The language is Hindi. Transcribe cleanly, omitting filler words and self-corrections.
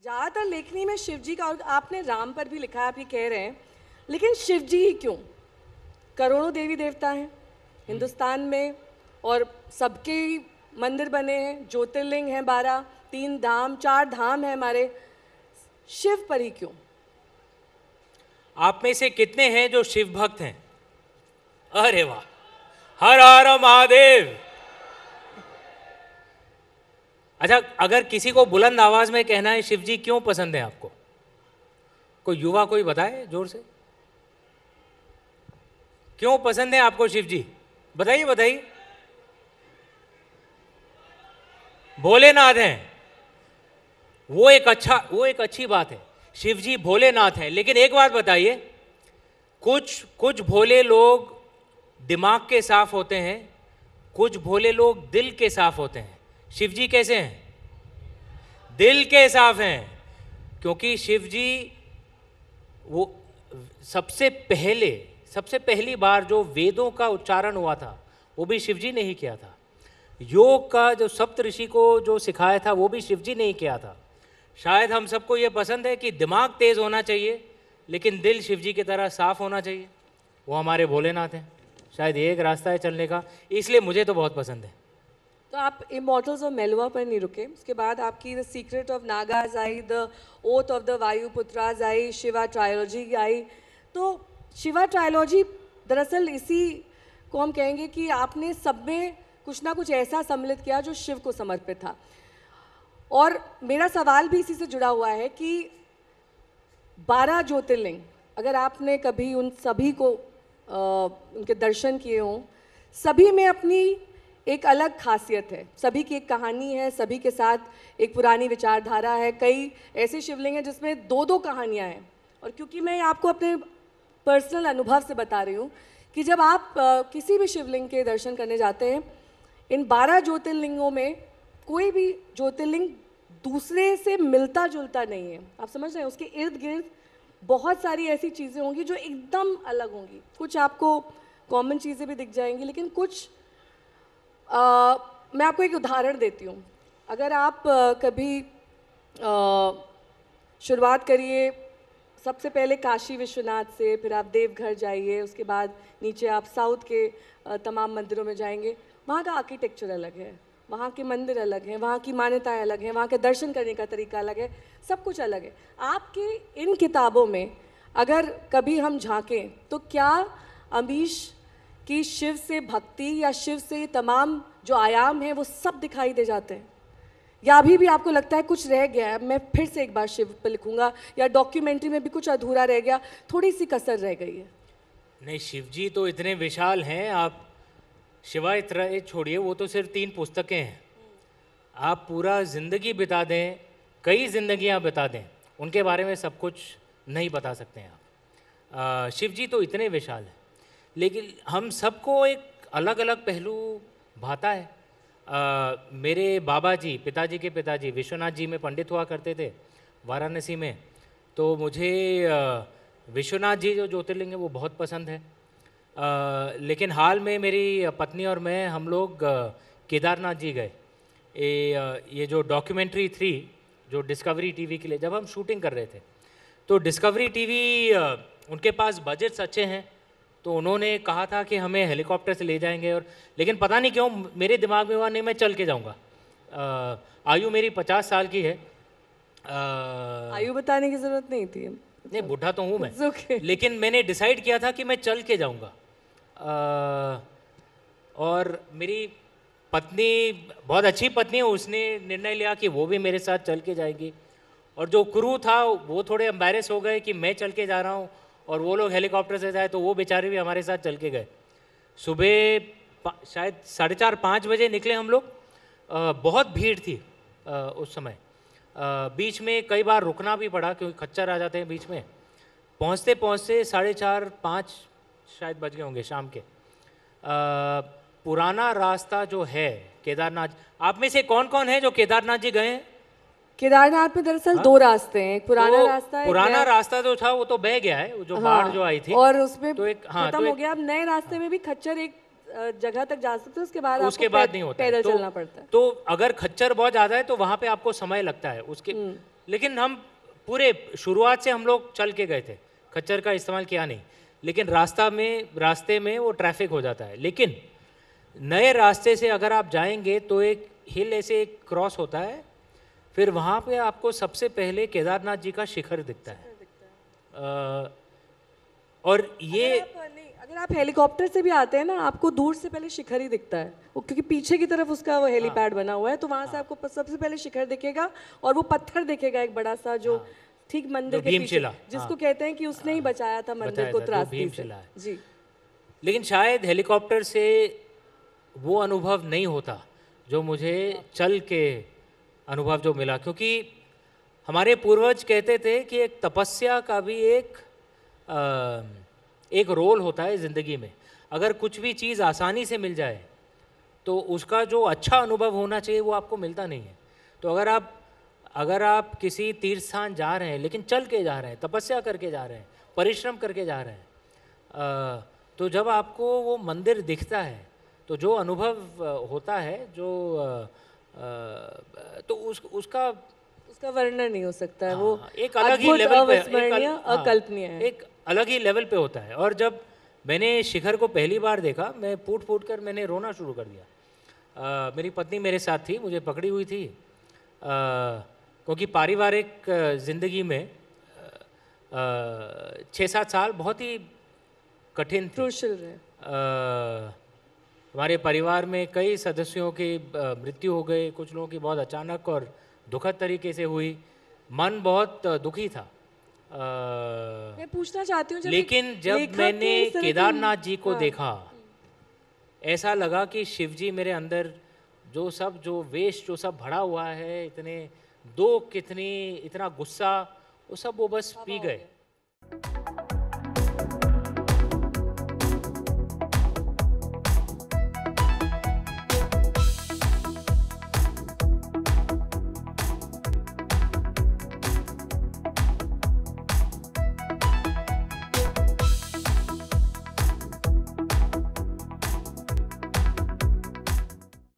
ज्यादातर लेखनी में शिव जी का, और आपने राम पर भी लिखा है, आप ये कह रहे हैं, लेकिन शिव जी ही क्यों? करोड़ों देवी देवता हैं हिंदुस्तान में और सबके ही मंदिर बने हैं, ज्योतिर्लिंग हैं 12, 3 धाम 4 धाम हैं हमारे, शिव पर ही क्यों? आप में से कितने हैं जो शिव भक्त हैं? अरे वाह, हर हर महादेव। अच्छा, अगर किसी को बुलंद आवाज में कहना है शिव जी क्यों पसंद है आपको, कोई युवा कोई बताए जोर से, क्यों पसंद है आपको शिव जी? बताइए बताइए। भोलेनाथ हैं, वो एक अच्छी बात है, शिव जी भोलेनाथ हैं। लेकिन एक बात बताइए, कुछ भोले लोग दिमाग के साफ होते हैं, कुछ भोले लोग दिल के साफ होते हैं। शिव जी कैसे हैं? दिल के साफ हैं, क्योंकि शिव जी वो सबसे पहली बार जो वेदों का उच्चारण हुआ था वो भी शिव जी ने ही किया था। योग का जो सप्त ऋषि को जो सिखाया था वो भी शिव जी ने ही किया था। शायद हम सबको ये पसंद है कि दिमाग तेज होना चाहिए लेकिन दिल शिव जी की तरह साफ होना चाहिए, वो हमारे भोलेनाथ हैं। शायद ये एक रास्ता है चलने का, इसलिए मुझे तो बहुत पसंद है। तो आप इमॉर्टल्स ऑफ मेलुआ पर नहीं रुके, उसके बाद आपकी द सीक्रेट ऑफ नागाज आई, the oath of the Vayuputras आई, शिवा ट्रायोलॉजी आई। तो शिवा ट्रायोलॉजी दरअसल इसी को हम कहेंगे कि आपने सब में कुछ ना कुछ ऐसा सम्मिलित किया जो शिव को समर्पित था। और मेरा सवाल भी इसी से जुड़ा हुआ है कि 12 ज्योतिर्लिंग, अगर आपने कभी उन सभी को उनके दर्शन किए हों, सभी में अपनी एक अलग खासियत है, सभी की एक कहानी है, सभी के साथ एक पुरानी विचारधारा है। कई ऐसे शिवलिंग हैं जिसमें 2-2 कहानियां हैं। और क्योंकि मैं आपको अपने पर्सनल अनुभव से बता रही हूँ कि जब आप किसी भी शिवलिंग के दर्शन करने जाते हैं, इन 12 ज्योतिर्लिंगों में कोई भी ज्योतिर्लिंग दूसरे से मिलता जुलता नहीं है। आप समझ रहे हैं? उसके इर्द गिर्द बहुत सारी ऐसी चीज़ें होंगी जो एकदम अलग होंगी। कुछ आपको कॉमन चीज़ें भी दिख जाएंगी, लेकिन कुछ मैं आपको एक उदाहरण देती हूँ। अगर आप कभी शुरुआत करिए सबसे पहले काशी विश्वनाथ से, फिर आप देवघर जाइए, उसके बाद नीचे आप साउथ के तमाम मंदिरों में जाएंगे। वहाँ का आर्किटेक्चर अलग है, वहाँ के मंदिर अलग हैं, वहाँ की मान्यताएं अलग हैं, वहाँ के दर्शन करने का तरीका अलग है, सब कुछ अलग है। आपके इन किताबों में अगर कभी हम झांकें तो क्या अमीश की शिव से भक्ति या शिव से तमाम जो आयाम हैं वो सब दिखाई दे जाते हैं, या अभी भी आपको लगता है कुछ रह गया है, मैं फिर से एक बार शिव पर लिखूंगा, या डॉक्यूमेंट्री में भी कुछ अधूरा रह गया, थोड़ी सी कसर रह गई है? नहीं, शिव जी तो इतने विशाल हैं, आप शिवाय त्रय छोड़िए, वो तो सिर्फ 3 पुस्तकें हैं। आप पूरा ज़िंदगी बिता दें, कई ज़िंदगियां बिता दें, उनके बारे में सब कुछ नहीं बता सकते हैं आप। शिव जी तो इतने विशाल हैं, लेकिन हम सबको एक अलग अलग पहलू भाता है। मेरे बाबा जी, पिताजी के पिताजी विश्वनाथ जी में पंडित हुआ करते थे वाराणसी में, तो मुझे विश्वनाथ जी जो ज्योतिर्लिंग है वो बहुत पसंद है। लेकिन हाल में मेरी पत्नी और मैं, हम लोग केदारनाथ जी गए। ये जो डॉक्यूमेंट्री 3 जो डिस्कवरी टीवी के लिए जब हम शूटिंग कर रहे थे, तो डिस्कवरी टीवी उनके पास बजट्स अच्छे हैं, तो उन्होंने कहा था कि हमें हेलीकॉप्टर से ले जाएंगे, और लेकिन पता नहीं क्यों मेरे दिमाग में हुआ नहीं, मैं चल के जाऊंगा। आयु मेरी 50 साल की है। आयु बताने की ज़रूरत नहीं थी। नहीं, बूढ़ा तो हूँ मैं, okay. लेकिन मैंने डिसाइड किया था कि मैं चल के जाऊंगा। और मेरी पत्नी बहुत अच्छी पत्नी है, उसने निर्णय लिया कि वो भी मेरे साथ चल के जाएगी। और जो क्रू था वो थोड़े एम्बैरेस हो गए कि मैं चल के जा रहा हूँ और वो लोग हेलीकॉप्टर से जाए, तो वो बेचारे भी हमारे साथ चल के गए। सुबह शायद 4:30-5 बजे निकले हम लोग। बहुत भीड़ थी उस समय। बीच में कई बार रुकना भी पड़ा क्योंकि खच्चर आ जाते हैं बीच में। पहुँचते पहुँचते 4:30-5 शायद बज गए होंगे शाम के। पुराना रास्ता जो है केदारनाथ, आप में से कौन कौन है जो केदारनाथ जी गए हैं? केदारनाथ में दरअसल 2 रास्ते हैं, एक पुराना रास्ता है, पुराना रास्ता जो था वो तो बह गया है, जो बाढ़ जो आई थी, और उसमें तो एक खत्म हो गया। अब नए रास्ते में भी खच्चर एक जगह तक जा सकते हैं, उसके बाद नहीं होता, पैदल चलना पड़ता है। तो अगर खच्चर बहुत ज़्यादा है तो वहाँ पे आपको समय लगता है। उसके लेकिन हम पूरे शुरुआत से हम लोग चल के गए थे, खच्चर का इस्तेमाल किया नहीं। लेकिन रास्ते में वो ट्रैफिक हो जाता है। लेकिन नए रास्ते से अगर आप जाएंगे तो एक हिल ऐसे एक क्रॉस होता है, फिर वहाँ पे आपको सबसे पहले केदारनाथ जी का शिखर दिखता है। और ये अगर आप हेलीकॉप्टर से भी आते हैं ना, आपको दूर से पहले शिखर ही दिखता है, वो क्योंकि पीछे की तरफ उसका वो हेलीपैड बना हुआ है, तो वहाँ से आपको सबसे पहले शिखर दिखेगा और वो पत्थर दिखेगा एक बड़ा सा, जो ठीक मंदिर के पीछे, भीमशिला, जिसको कहते हैं कि उसने ही बचाया था मंदिर को त्रासदी से। भीमशिला है। जी। लेकिन शायद हेलीकॉप्टर से वो अनुभव नहीं होता जो मुझे चल के अनुभव जो मिला, क्योंकि हमारे पूर्वज कहते थे कि एक तपस्या का भी एक रोल होता है ज़िंदगी में। अगर कुछ भी चीज़ आसानी से मिल जाए तो उसका जो अच्छा अनुभव होना चाहिए वो आपको मिलता नहीं है। तो अगर आप किसी तीर्थ स्थान जा रहे हैं लेकिन चल के जा रहे हैं, तपस्या करके जा रहे हैं, परिश्रम करके जा रहे हैं, तो जब आपको वो मंदिर दिखता है तो जो अनुभव होता है, तो उसका वर्णन नहीं हो सकता है। वो एक अलग ही लेवल पे, अकल्पनीय है, एक अलग ही लेवल पे होता है। और जब मैंने शिखर को पहली बार देखा, मैं फूट कर मैंने रोना शुरू कर दिया। मेरी पत्नी मेरे साथ थी, मुझे पकड़ी हुई थी, क्योंकि पारिवारिक ज़िंदगी में 6-7 साल बहुत ही कठिन थे। क्रूशल रहे। हमारे परिवार में कई सदस्यों की मृत्यु हो गई, कुछ लोगों की बहुत अचानक और दुखद तरीके से हुई। मन बहुत दुखी था। मैं पूछना चाहती हूँ, लेकिन जब मैंने केदारनाथ जी को देखा, ऐसा लगा कि शिव जी मेरे अंदर जो वेश जो सब भरा हुआ है, इतने दुख, इतना गुस्सा, वो सब वो बस पी गए।